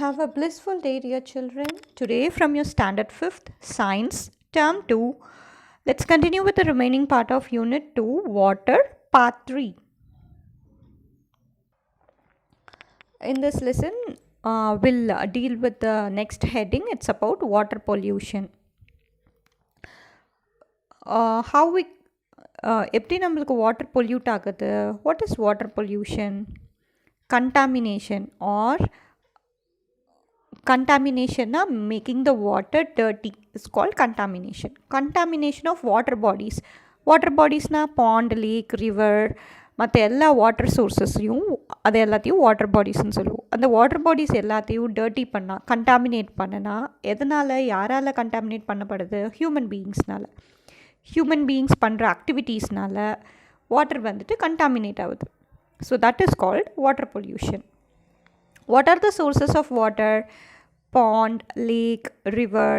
Have a blissful day, dear children. Today, from your Standard 5th Science Term 2, let's continue with the remaining part of Unit 2, Water, Part 3. In this lesson, we'll deal with the next heading. It's about water pollution. How we எப்படி நம்மளுக்கு water pollute ஆகுது? What is water pollution? Contamination or contamination making the water dirty is called contamination. Contamination of water bodies na pond, lake, river மற்ற எல்லா water சோர்ஸஸையும் அது எல்லாத்தையும் water பாடிஸ்ன்னு சொல்லுவோம். அந்த water bodies எல்லாத்தையும் டர்ட்டி பண்ணால் கண்டாமினேட் பண்ணனா எதனால் யாரால் கண்டாமினேட் பண்ணப்படுது? ஹியூமன் பீயிங்ஸ் பண்ணுற ஆக்டிவிட்டீஸ்னால வாட்டர் வந்துட்டு கண்டாமினேட் ஆகுது. So that is called water pollution. What are the sources of water? Pond, lake, river,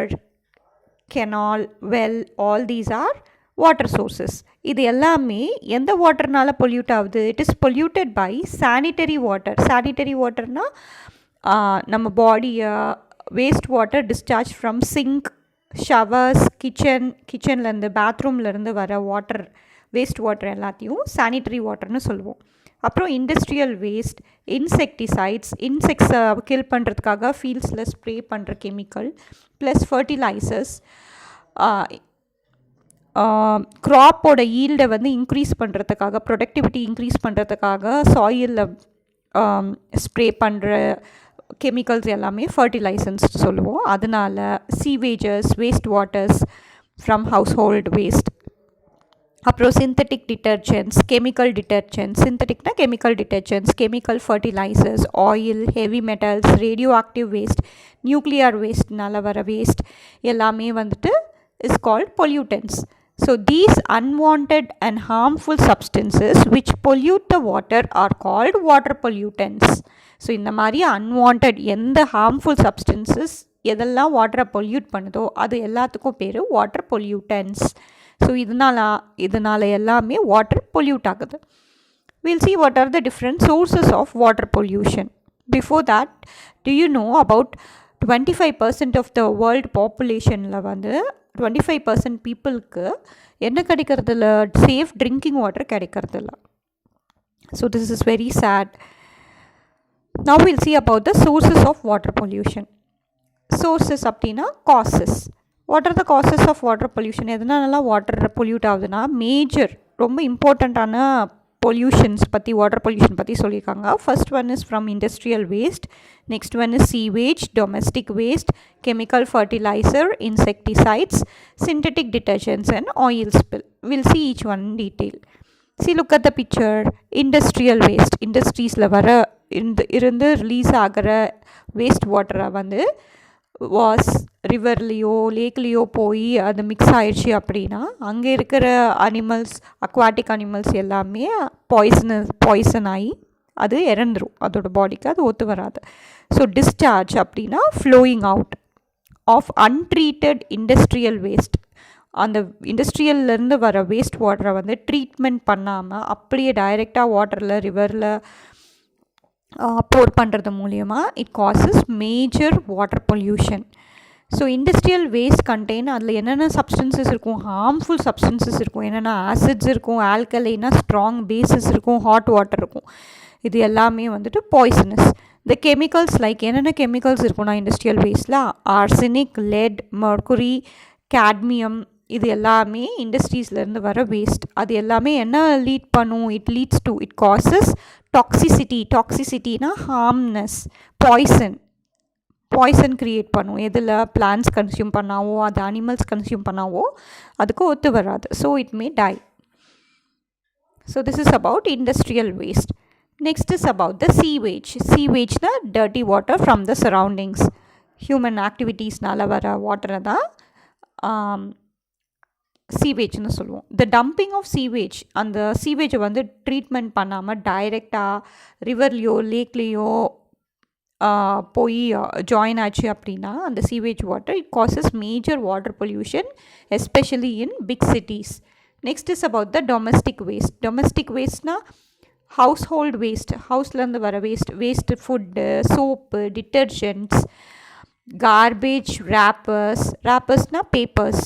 canal, well, all these are water sources. இது எல்லாமே எந்த வாட்டர்னால பொல்யூட் ஆகுது? It is polluted by sanitary water. Sanitary வாட்டர்னா நம்ம பாடியை waste water discharge from sink, showers, கிச்சன்லேருந்து பாத்ரூம்லேருந்து வர வாட்டர், வேஸ்ட் வாட்டர் எல்லாத்தையும் சானிட்டரி வாட்டர்னு சொல்லுவோம். அப்புறம் இண்டஸ்ட்ரியல் வேஸ்ட், இன்செக்ட்ஸை கில் பண்ணுறதுக்காக ஃபீல்ட்ஸில் ஸ்ப்ரே பண்ணுற கெமிக்கல், ப்ளஸ் ஃபர்டிலைசர்ஸ், க்ராப்போட ஈல்டை வந்து இன்க்ரீஸ் பண்ணுறதுக்காக, ப்ரொடக்டிவிட்டி இன்க்ரீஸ் பண்ணுறதுக்காக சாயிலில் ஸ்ப்ரே பண்ணுற கெமிக்கல்ஸ் எல்லாமே ஃபர்டிலைசர்ஸ் சொல்லுவோம். அதனால sewages, waste waters from household waste, அப்புறம் synthetic detergents, chemical detergents, chemical fertilisers, oil, heavy metals, radioactive waste, nuclear வேஸ்ட்னால வர வேஸ்ட் எல்லாமே வந்துட்டு is called pollutants. So these unwanted and harmful substances which pollute the water are called water pollutants. So இந்த மாதிரி unwanted எந்த harmful substances எதெல்லாம் வாட்டரை pollute பண்ணுதோ அது எல்லாத்துக்கும் பேர் வாட்டர் பொல்யூட்டன்ஸ். ஸோ இதனால் எல்லாமே வாட்டர் பொல்யூட் ஆகுது. We'll see what are the different sources of water pollution. Before that, do you know about 25% of the world populationல வந்து 25% பீப்புளுக்கு என்ன கிடைக்கிறதில்ல? சேஃப் ட்ரிங்கிங் வாட்டர் கிடைக்கிறதில்ல. So this is very sad. Now we'll see about the sources of water pollution. Sources அப்படின்னா causes. What are the causes of water pollution? எதனாலலாம் water pollute ஆகுதுன்னா major ரொம்ப இம்பார்ட்டண்ட்டான வாட்டர் பொல்யூஷன் பற்றி சொல்லியிருக்காங்க. First one is from industrial waste, next one is sewage, domestic waste, chemical fertiliser, insecticides, synthetic detergents and oil spill. Will see each one in detail. See, look at the picture. Industrial waste, இண்டஸ்ட்ரீஸில் வர இருந்து release ஆகிற waste வாட்டரை வந்து ரிவர்லேயோ லேக்லேயோ போய் அது mix ஆயிடுச்சு அப்படின்னா அங்கே இருக்கிற அனிமல்ஸ், அக்வாட்டிக் அனிமல்ஸ் எல்லாமே பாய்சன் ஆகி அது இறந்துடும். அதோட பாடிக்கு அது ஒத்து வராது. ஸோ டிஸ்சார்ஜ் அப்படின்னா flowing out of untreated industrial waste. அந்த இண்டஸ்ட்ரியல்லேருந்து வர வேஸ்ட் வாட்டரை வந்து ட்ரீட்மெண்ட் பண்ணாமல் அப்படியே டைரெக்டாக வாட்டரில், ரிவரில் போர் பண்ணுறது மூலயமா it causes major water pollution. So industrial waste அதில் என்னென்ன சப்ஸ்டன்சஸ் இருக்கும்? ஹார்ம்ஃபுல் சப்ஸ்டன்சஸ் இருக்கும். என்னென்னா ஆசிட்ஸ் இருக்கும், ஆல்கலைனா ஸ்ட்ராங் பேசஸ் இருக்கும், ஹாட் வாட்டர் இருக்கும். இது எல்லாமே வந்துட்டு பாய்சனஸ். இந்த கெமிக்கல்ஸ் என்னென்ன கெமிக்கல்ஸ் இருக்குன்னா இண்டஸ்ட்ரியல் வேஸ்ட்டில் ஆர்சனிக், லெட், மர்க்குரி, கேட்மியம், இது எல்லாமே இண்டஸ்ட்ரீஸ்லேருந்து வர வேஸ்ட். அது எல்லாமே என்ன லீட் பண்ணும்? இட் காசஸ் டாக்ஸிசிட்டினா ஹார்ம்னஸ், பாய்சன் க்ரியேட் பண்ணும். எதில்? பிளான்ட்ஸ் கன்சியூம் பண்ணாவோ, அது அனிமல்ஸ் கன்சியூம் பண்ணாவோ அதுக்கு ஒத்து வராது. So it may die. So this is about industrial waste. Next is about the சீவேஜ்னா dirty water from the surroundings. Human ஆக்டிவிட்டீஸ்னால் வர வாட்டரை தான் சீவேஜ்னு சொல்லுவோம். த டம்பிங் ஆஃப் சீவேஜ், அந்த சீவேஜை வந்து ட்ரீட்மெண்ட் பண்ணாமல் டைரெக்டாக ரிவர்லேயோ லேக்லேயோ போய் ஜாயின் ஆச்சு அப்படின்னா அந்த sewage water it causes major water pollution especially in big cities. Next is about the domestic waste. Domestic வேஸ்ட்னா household waste, ஹவுஸ்லேருந்து வர waste food, soap, detergents, garbage, wrappers papers,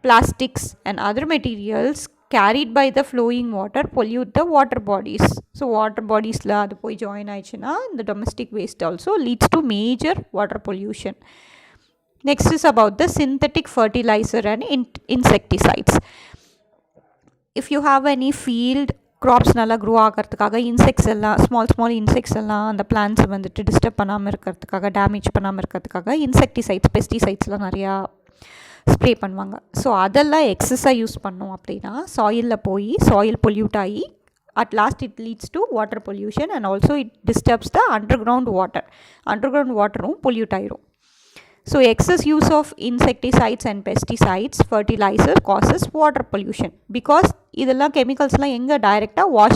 plastics and other materials carried by the flowing water pollute the water bodies. So water bodies la adu poi join aichina the domestic waste also leads to major water pollution. Next is about the synthetic fertilizer and insecticides. If you have any field crops நல்லா grow ஆகிறதுக்காக insects எல்லாம் small insects எல்லாம் அந்த பிளான்ட்ஸை வந்துட்டு disturb பண்ணாமல் இருக்கிறதுக்காக, damage பண்ணாமல் இருக்கிறதுக்காக இன்செக்டிசைட்ஸ், பெஸ்டிசைட்ஸ்லாம் நிறையா ஸ்ப்ரே பண்ணுவாங்க. ஸோ அதெல்லாம் எக்ஸஸாக யூஸ் பண்ணோம் அப்படின்னா சாயிலில் போய் சாயில் பொல்யூட் ஆகி at last it leads to water pollution and also it disturbs the underground வாட்டரும் பொல்யூட் ஆயிரும். So excess use of insecticides and pesticides, fertilizer causes water pollution because இதெல்லாம் கெமிக்கல்ஸ்லாம் எங்கே டைரெக்டாக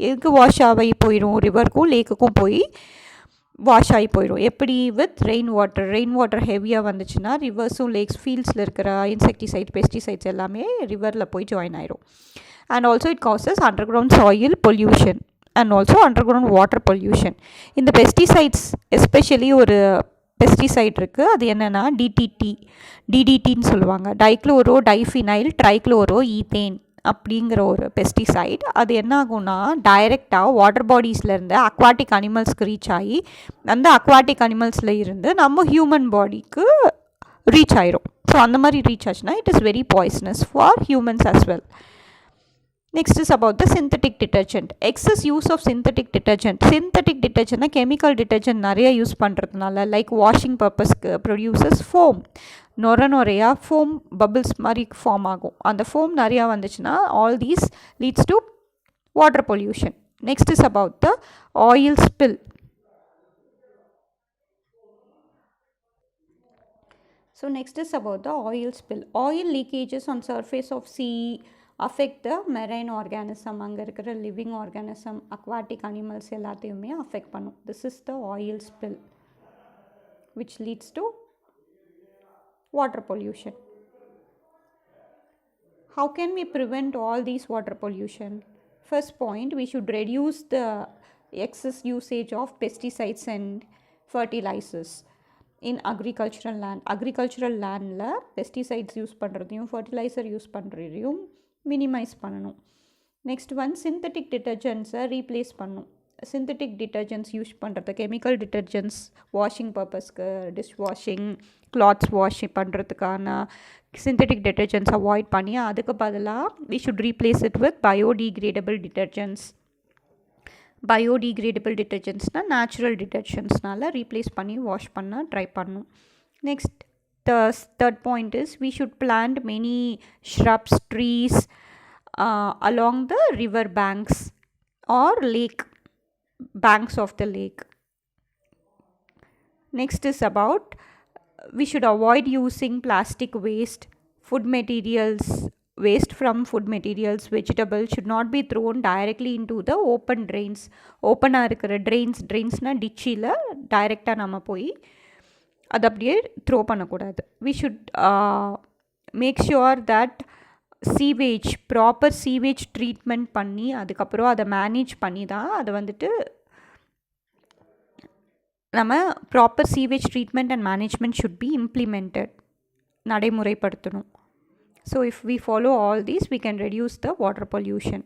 எங்கே வாஷ் ஆகி போயிடும், ரிவருக்கும் லேக்குக்கும் போய் வாஷ் ஆகி போயிடும். எப்படி வித் ரெயின் வாட்டர் ஹெவியாக வந்துச்சுன்னா ரிவர்ஸும் லேக்ஸ் ஃபீல்ட்ஸில் இருக்கிற இன்செக்டிசைட், பெஸ்டிசைட்ஸ் எல்லாமே ரிவரில் போய் ஜாயின் ஆயிரும். And also it causes under ground soil pollution and also under ground water pollution. இந்த பெஸ்டிசைட்ஸ் எஸ்பெஷலி ஒரு பெஸ்டிசைட் இருக்குது, அது என்னென்னா டிடிடின்னு சொல்லுவாங்க, டைக்ளோரோ டைஃபினைல் ட்ரைக்ளோரோ ஈத்தேன் அப்படிங்கிற ஒரு பெஸ்டிசைட். அது என்ன ஆகும்னா டைரெக்டாக வாட்டர் பாடிஸ்லேருந்து அக்வாட்டிக் அனிமல்ஸ்க்கு ரீச் ஆகி அந்த அக்வாட்டிக் அனிமல்ஸில் இருந்து நம்ம ஹியூமன் பாடிக்கு ரீச் ஆயிரும். ஸோ அந்த மாதிரி ரீச் ஆச்சுன்னா it is very poisonous for humans as well. Next is about the synthetic detergent. Excess use of synthetic detergent chemical detergent நிறைய யூஸ் பண்ணுறதுனால லைக் வாஷிங் பர்பஸ்க்கு ப்ரொடியூசஸ் ஃபோம், நிறையா ஃபோம் பபிள்ஸ் மாதிரி form ஆகும். அந்த ஃபோம் நிறையா வந்துச்சுன்னா all these leads to water pollution. Next is about the oil spill. So next is about the oil spill. Oil leakages on surface of sea affect the marine organism, அங்கே இருக்கிற living organism, aquatic animals எல்லாத்தையுமே affect பண்ணும். This is the oil spill which leads to water pollution. How can we prevent all these water pollution? First point, we should reduce the excess usage of pesticides and fertilizers in agricultural landல pesticides use பண்ணுறதையும் fertiliser use பண்ணுறதையும் minimise பண்ணணும். Next one, synthetic டிட்டர்ஜென்ட்ஸை replace பண்ணணும். Synthetic detergents use பண்ணுறது, chemical detergents washing பர்பஸ்க்கு, dish washing, clothes wash பண்ணுறதுக்கான synthetic detergents avoid பண்ணி அதுக்கு பதிலாக we should replace it with biodegradable detergents. Biodegradable டிட்டர்ஜென்ட்ஸ்னால் நேச்சுரல் டிட்டர்ஜென்ட்ஸ்னால ரீப்ளேஸ் பண்ணி வாஷ் பண்ண ட்ரை பண்ணணும். Next third point is we should plant many shrubs, trees along the river banks or lake banks of the lake. Next is about we should avoid using plastic waste, waste from food materials, vegetables should not be thrown directly into the open drains. ஓப்பனாக இருக்கிற ட்ரெயின்ஸ்னால் டிச்சில் டைரெக்டாக நம்ம போய் அது அப்படியே throw பண்ணக்கூடாது. we should make sure that proper sewage treatment பண்ணி அதுக்கப்புறம் அதை மேனேஜ் பண்ணி தான் அதை வந்துட்டு நம்ம proper sewage treatment and management should be implemented, நடைமுறைப்படுத்தணும். So if we follow all these, we can reduce the water pollution.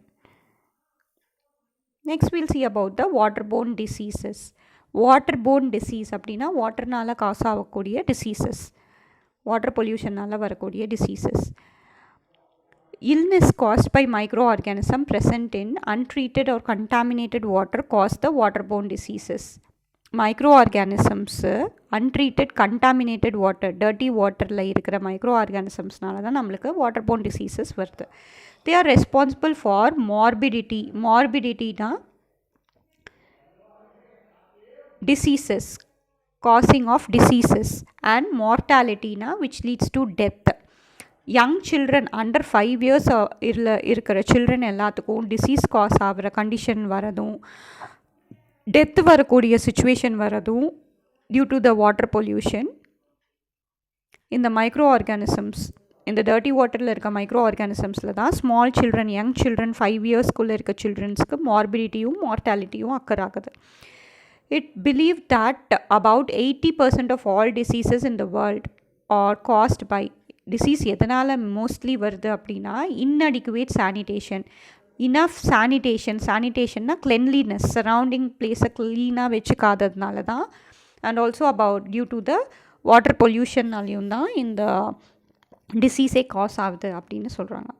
Next we'll see about the waterborne diseases. Waterborne disease அப்படின்னா வாட்டர்னால் காஸ் ஆகக்கூடிய diseases, water பொல்யூஷனால் வரக்கூடிய diseases. Illness caused by microorganism present in untreated or contaminated water cause the waterborne diseases. Microorganisms untreated contaminated water, dirty வாட்டரில் இருக்கிற மைக்ரோஆர்கானிசம்ஸ்னால தான் நம்மளுக்கு waterborne diseases வருது. They are responsible for மார்பிடிட்டினா diseases, causing of diseases, and மார்டாலிட்டினா which leads to death. Young children under 5 years இருக்கிற children எல்லாத்துக்கும் டிசீஸ் காஸ் ஆகிற கண்டிஷன் வரதும், டெத்து வரக்கூடிய சுச்சுவேஷன் வரதும் due to the water pollution. இந்த மைக்ரோ ஆர்கானிசம்ஸ் இந்த டர்ட்டி வாட்டரில் இருக்க மைக்ரோ ஆர்கானிசம்ஸில் தான் ஸ்மால் சில்ட்ரன் யங் சில்ட்ரன் 5 இயர்ஸ்க்குள்ளே இருக்க சில்ட்ரன்ஸ்க்கு மார்பிடிட்டியும் மார்டாலிட்டியும் அக்கர் ஆகுது. It believed that about 80% of all diseases in the world are caused by disease எதனால் மோஸ்ட்லி வருது அப்படின்னா inadequate sanitation. இனஃப் சானிடேஷன்னா கிளென்லினஸ், சரௌண்டிங் பிளேஸை க்ளீனாக வச்சுக்காததுனால தான். And also about due to the water பொல்யூஷன்னாலையும் தான் இந்த டிசீஸே காஸ் ஆகுது அப்படின்னு சொல்கிறாங்க.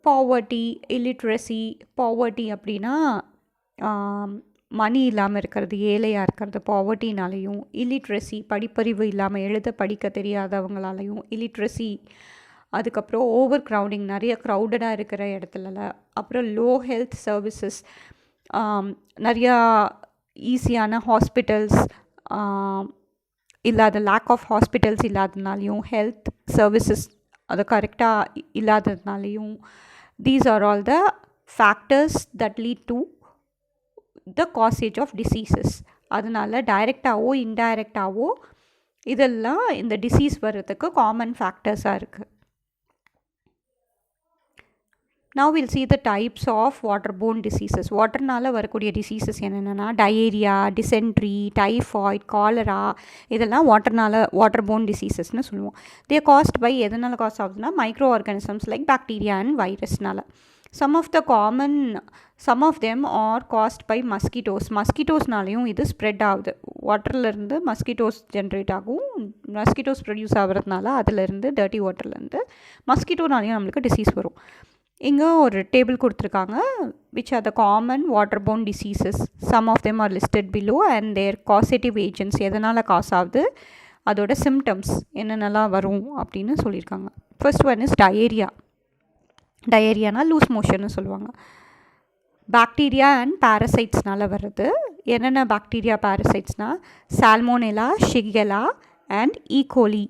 Poverty, illiteracy. பாவர்ட்டி அப்படின்னா மணி இல்லாமல் இருக்கிறது, ஏழையாக இருக்கிறது பாவர்ட்டினாலையும். இல்லிட்ரஸி படிப்பறிவு இல்லாமல் எழுத படிக்க தெரியாதவங்களாலையும் இல்லிட்ரஸி. அதுக்கப்புறம் ஓவர் க்ரௌடிங், நிறைய க்ரௌடடாக இருக்கிற இடத்துல. அப்புறம் லோ ஹெல்த் சர்வீசஸ், நிறையா ஈஸியான ஹாஸ்பிட்டல்ஸ் இல்லாத, லேக் ஆஃப் ஹாஸ்பிட்டல்ஸ் இல்லாததுனாலையும், ஹெல்த் சர்வீசஸ் அது கரெக்டாக இல்லாததுனாலையும். These are all the factors that lead to the causage of diseases. அதனால் டைரெக்டாகவோ இன்டைரக்டாகவோ இதெல்லாம் இந்த டிசீஸ் வர்றதுக்கு காமன் ஃபேக்டர்ஸாக இருக்குது. Now we'll see the types of waterborne diseases. வாட்டர்னால் வரக்கூடிய டிசீசஸ் என்னென்னா டயேரியா, டிசென்ட்ரி, டைஃபாய்ட், காலரா. இதெல்லாம் வாட்டர்போர்ன் டிசீசஸ்னு சொல்லுவோம். தே காஸ்ட் பை எதனால் காஸ்ட் ஆகுதுன்னா microorganisms like bacteria and வைரஸ்னால். some of them are caused by mosquitoes. மஸ்கிட்டோஸ்னாலையும் இது ஸ்ப்ரெட் ஆகுது. வாட்டர்லேருந்து மஸ்கிட்டோஸ் ஜென்ரேட் ஆகும். மஸ்கிட்டோஸ் ப்ரொடியூஸ் ஆகிறதுனால அதிலேருந்து டர்ட்டி வாட்டர்லேருந்து மஸ்கிட்டோனாலையும் நம்மளுக்கு டிசீஸ் வரும். இங்கே ஒரு டேபிள் கொடுத்துருக்காங்க, which are the common waterborne diseases. Some of them are listed below and their causative agents. எதனால் காஸ் ஆகுது, அதோட சிம்டம்ஸ் என்னென்னலாம் வரும் அப்படின்னு சொல்லியிருக்காங்க. First one is diarrhoea. டயேரியானா லூஸ் மோஷன்னு சொல்லுவாங்க. பாக்டீரியா அண்ட் பேரசைட்ஸ்னால் வர்றது. என்னென்ன பாக்டீரியா பேரசைட்ஸ்னால் சால்மோனெல்லா, ஷிகெல்லா அண்ட் ஈகோலை.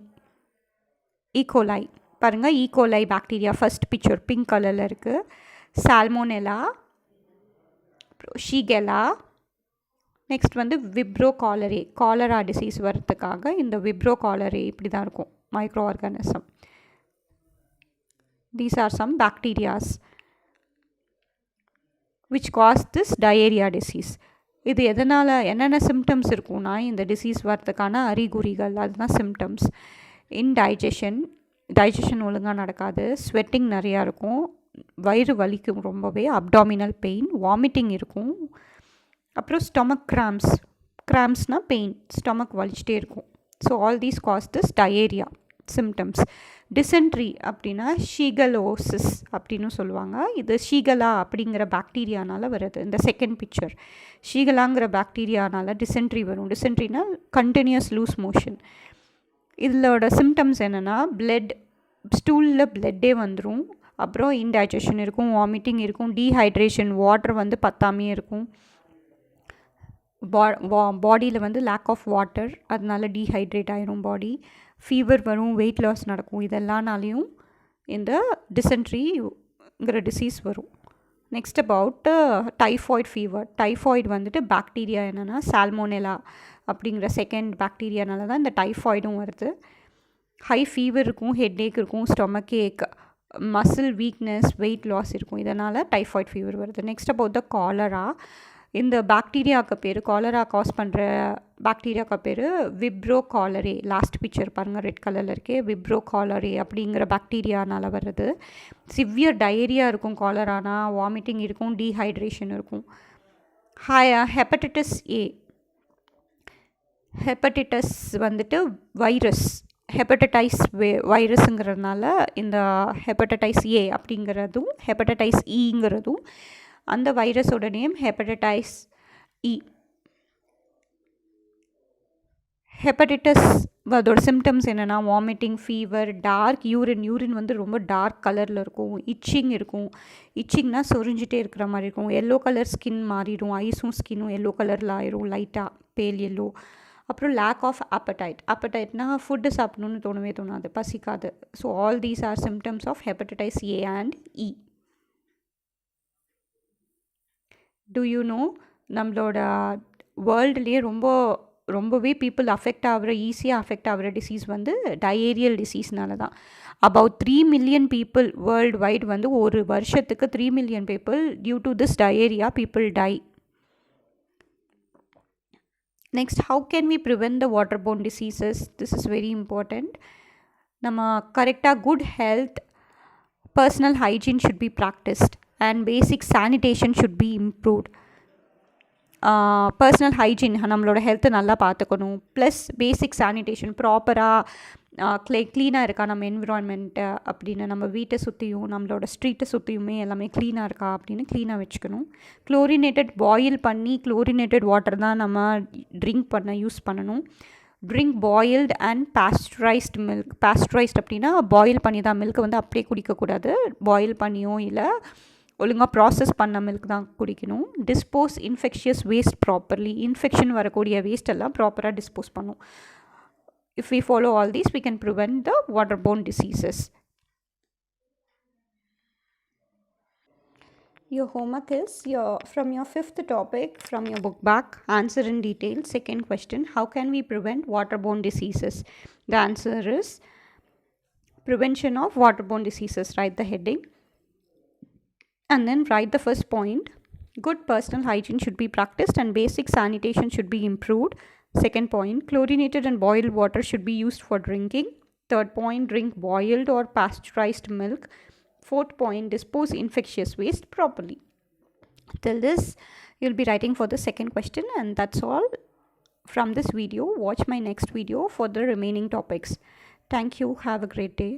பாருங்கள், E coli bacteria first picture pink கலரில் இருக்குது. Salmonella, shigella. நெக்ஸ்ட் வந்து விப்ரோ காலரே. காலரா டிசீஸ் வர்றதுக்காக இந்த விப்ரோ காலரே இப்படி தான் இருக்கும் micro organism. These are some bacteria which cause this diarrhea disease. இது எதனால் என்னென்ன சிம்டம்ஸ் இருக்கும்னா இந்த டிசீஸ் வரதுக்கான அறிகுறிகள், அதுதான் சிம்டம்ஸ். டைஜஷன் ஒழுங்காக நடக்காது, ஸ்வெட்டிங் நிறையா இருக்கும், வயிறு வலிக்கும் ரொம்பவே, அப்டாமினல் பெயின், வாமிட்டிங் இருக்கும். அப்புறம் ஸ்டொமக் கிராம்ஸ்னால் பெயின், ஸ்டொமக் வலிச்சிட்டே இருக்கும். So all these cause this diarrhoea symptoms. Dysentery அப்படின்னா ஷீகலோசிஸ் அப்படின்னு சொல்லுவாங்க. இது ஷீகலா அப்படிங்கிற பாக்டீரியானால் வருது. இந்த செகண்ட் பிக்சர் ஷீகலாங்கிற பாக்டீரியானால் டிசென்ட்ரி வரும். டிசென்ட்ரினா கண்டினியூஸ் லூஸ் மோஷன். இதோட சிம்டம்ஸ் என்னென்னா ஸ்டூலில் பிளட்டே வந்துடும். அப்புறம் இன்டைஜஷன் இருக்கும், வாமிட்டிங் இருக்கும், டீஹைட்ரேஷன், வாட்டர் வந்து பத்தாமையே இருக்கும். பாடியில் வந்து லேக் ஆஃப் வாட்டர், அதனால டீஹைட்ரேட் ஆகிரும் பாடி. ஃபீவர் வரும், வெயிட் லாஸ் நடக்கும். இதெல்லாம்னாலையும் இந்த டிசென்ட்ரிங்கிற டிசீஸ் வரும். Next about typhoid fever. Typhoid வந்துட்டு பாக்டீரியா என்னென்னா சால்மோனெல்லா அப்படிங்கிற செகண்ட் பாக்டீரியானால தான் இந்த டைஃபாய்டும் வருது. ஹை ஃபீவர் இருக்கும், ஹெட்ஏக் இருக்கும், ஸ்டொமக் ஏக், மசில் வீக்னஸ், வெயிட் லாஸ் இருக்கும். இதனால் டைஃபாய்ட் ஃபீவர் வருது. Next about the cholera. இந்த பாக்டீரியாவுக்கு பேர், காலரா காஸ் பண்ணுற பாக்டீரியாவுக்கு பேர் விப்ரோ காலரே. லாஸ்ட் பிக்சர் பாருங்கள், ரெட் கலரில் இருக்கே, விப்ரோ காலரே அப்படிங்கிற பாக்டீரியானால் வருது. சிவியர் டயேரியா இருக்கும் காலரானா, வாமிட்டிங் இருக்கும், டீஹைட்ரேஷன் இருக்கும். ஹெப்படைட்டிஸ் ஏ. ஹெப்படைட்டிஸ் வந்துட்டு வைரஸ், ஹெப்படைட்டிஸ் வைரஸுங்கிறதுனால இந்த ஹெப்படைட்டிஸ் ஏ அப்படிங்கிறதும் ஹெப்படைட்டிஸ் ஈங்கிறதும் அந்த வைரஸோட நேம் ஹெப்படைட்டிஸ் இ. ஹெப்படைட்டிஸ் அதோட சிம்டம்ஸ் என்னென்னா வாமிட்டிங், ஃபீவர், டார்க் யூரின் வந்து ரொம்ப டார்க் கலரில் இருக்கும். இச்சிங் இருக்கும். இச்சிங்னா சொரிஞ்சிட்டே இருக்கிற மாதிரி இருக்கும். எல்லோ கலர் ஸ்கின் மாறிடும், ஐஸும் ஸ்கின்னும் எல்லோ கலரில் ஆயிரும், லைட்டாக பேல் எல்லோ. அப்புறம் லேக் ஆஃப் அப்படைட்னா ஃபுட்டு சாப்பிடணுன்னு தோணவே தோணாது, பசிக்காது. So all these are symptoms of hepatitis A and E. Do you know, நம்மளோட வேர்ல்டுலேயே ரொம்ப ரொம்பவே பீப்புள் ஈஸியாக அஃபெக்ட் ஆகிற டிசீஸ் வந்து டயேரியல் டிசீஸ்னால தான். About 3 million people worldwide வந்து ஒரு வருஷத்துக்கு 3 million people due to this diarrhoea people die. Next, how can we prevent the waterborne diseases? This is very important. நம்ம கரெக்டாக good health, personal hygiene should be practiced and basic sanitation should be improved. Personal hygiene, நம்மளோட ஹெல்த்தை நல்லா பார்த்துக்கணும். Plus பேசிக் sanitation, ப்ராப்பராக க்ளீனாக இருக்கா நம்ம என்விரான்மெண்ட்டு அப்படின்னு, நம்ம வீட்டை சுற்றியும் நம்மளோட ஸ்ட்ரீட்டை சுற்றியுமே எல்லாமே க்ளீனாக இருக்கா அப்படின்னு க்ளீனாக வச்சுக்கணும். குளோரினேட்டட் பாயில் பண்ணி குளோரினேட்டட் வாட்டர் தான் நம்ம ட்ரிங்க் யூஸ் பண்ணணும். Drink boiled and pasteurised milk. Pasteurised அப்படின்னா பாயில் பண்ணி தான், மில்க் வந்து அப்படியே குடிக்கக்கூடாது. பாயில் பண்ணியோ இல்லை ஒழுங்காக ப்ராசஸ் பண்ண மில்க் தான் குடிக்கணும். Dispose infectious waste properly. Infection வரக்கூடிய வேஸ்ட் எல்லாம் ப்ராப்பராக டிஸ்போஸ் பண்ணும். If we follow all these we can prevent the waterborne diseases. Your homework is from your 5th topic from your book back. Answer in detail. Second question, how can we prevent waterborne diseases? The answer is prevention of waterborne diseases. Write the heading and then write the first point. Good personal hygiene should be practiced and basic sanitation should be improved. Second point, chlorinated and boiled water should be used for drinking. Third point, drink boiled or pasteurized milk. Fourth point, dispose infectious waste properly. Till this, you'll be writing for the second question, and that's all from this video. Watch my next video for the remaining topics. Thank you. Have a great day.